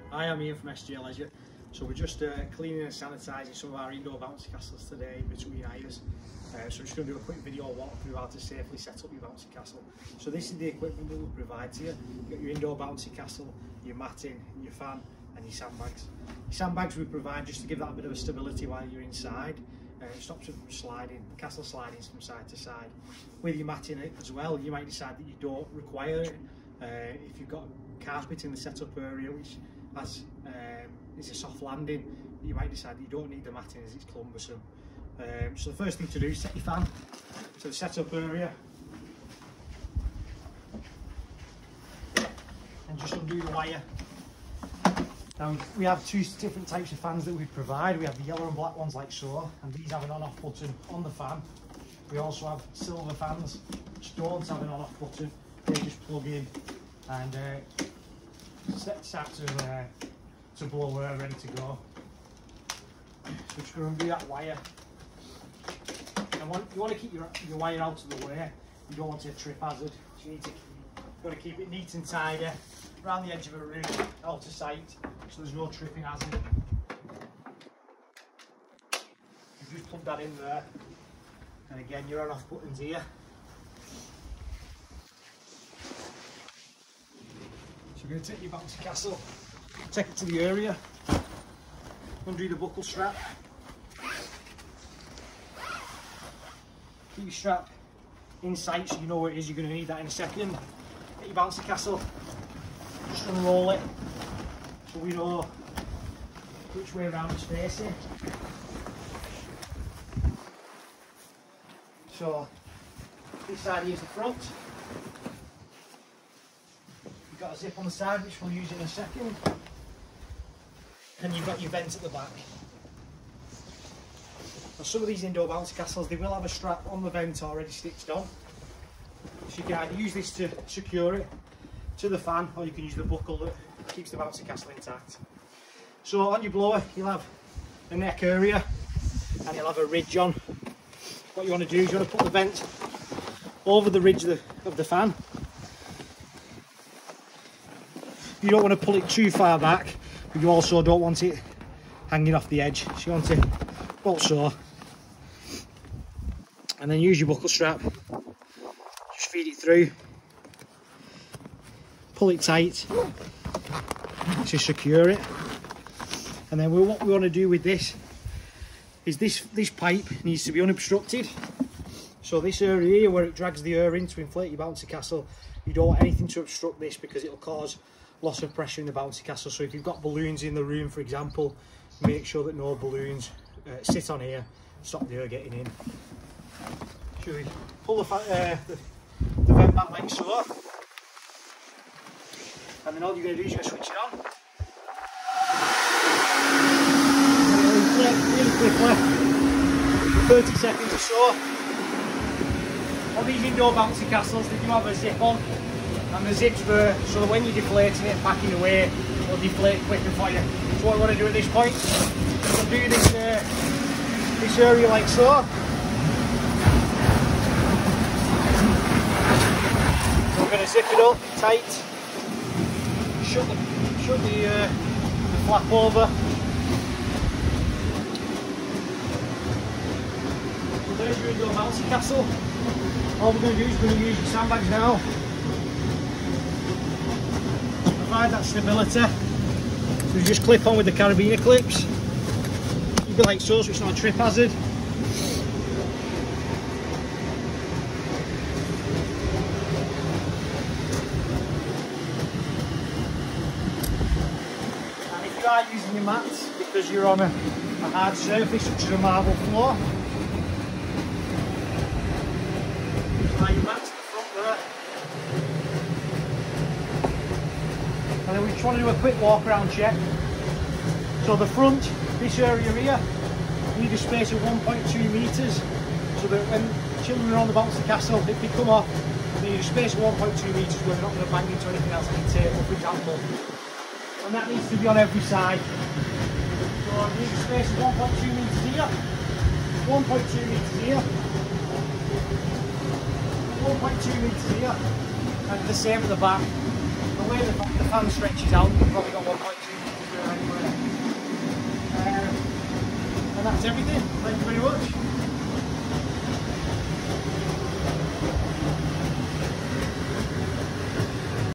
Hi, I'm Ian from SG Leisure. So we're just cleaning and sanitising some of our indoor bouncy castles today between hires. So we're just going to do a quick video walkthrough how to safely set up your bouncy castle. So this is the equipment that we'll provide to you. You've got your indoor bouncy castle, your matting, your fan and your sandbags. Your sandbags we provide just to give that a bit of a stability while you're inside. It stops it from sliding, the castle sliding from side to side. With your matting as well, you might decide that you don't require it. If you've got carpet in the setup area which is a soft landing, you might decide that you don't need the matting as it's cumbersome. So the first thing to do is set your fan to the setup area and just undo the wire. Now we have two different types of fans that we provide. We have the yellow and black ones like so, and these have an on-off button on the fan. We also have silver fans which don't have an on-off button. They just plug in and start to blow air, ready to go. So just going to undo that wire. And you want to keep your wire out of the way. You don't want a trip hazard. So you've got to keep it neat and tidy around the edge of a room, out of sight, so there's no tripping hazard. You just plug that in there, and again your on-off buttons here. So we're going to take your bouncy castle, take it to the area, undo the buckle strap, keep your strap in sight so you know where it is. You're going to need that in a second. Get your bouncy castle, just unroll it so we know which way around it's facing. So this side here is the front. You've got a zip on the side which we'll use in a second, and you've got your vent at the back. Now some of these indoor bouncy castles, they will have a strap on the vent already stitched on, so you can either use this to secure it to the fan, or you can use the buckle that keeps the bouncy castle intact. So on your blower you'll have a neck area and you'll have a ridge on. What you want to do is you want to put the vent over the ridge of the fan. You don't want to pull it too far back, but you also don't want it hanging off the edge. So you want to bolt so, and then use your buckle strap, just feed it through, pull it tight to secure it. And then what we want to do with this is this pipe needs to be unobstructed. So this area here where it drags the air in to inflate your bouncy castle, you don't want anything to obstruct this because it'll cause loss of pressure in the bouncy castle. So if you've got balloons in the room, for example, make sure that no balloons sit on here, stop the air getting in. Should we pull the vent back like so, and then all you're going to do is you're going to switch it on. Really quickly, for 30 seconds or so. On these indoor bouncy castles they do have a zip on, and the zip's there so that when you're deflating it and packing away, it'll deflate quicker for you. So what we want to do at this point is we'll do this area like so. So we're going to zip it up tight, shut the flap over. So there's your indoor bouncy castle. All we're going to do is we're going to use your sandbags now. Provide that stability. So you just clip on with the carabiner clips. Keep it like so it's not a trip hazard. And if you are using your mats because you're on a hard surface such as a marble floor, apply your mats at the front there. And then we just want to do a quick walk around check. So the front, this area here, you need a space of 1.2 metres, so that when children are on the bouncy castle, if they come off, they need a space of 1.2 metres where they're not going to bang into anything else like a table, for example. And that needs to be on every side. So you need a space of 1.2 metres here, 1.2 metres here, 1.2 metres here, and the same at the back. The way the fan stretches out, you've probably got 1.2 metres that's everything. Thank you very much.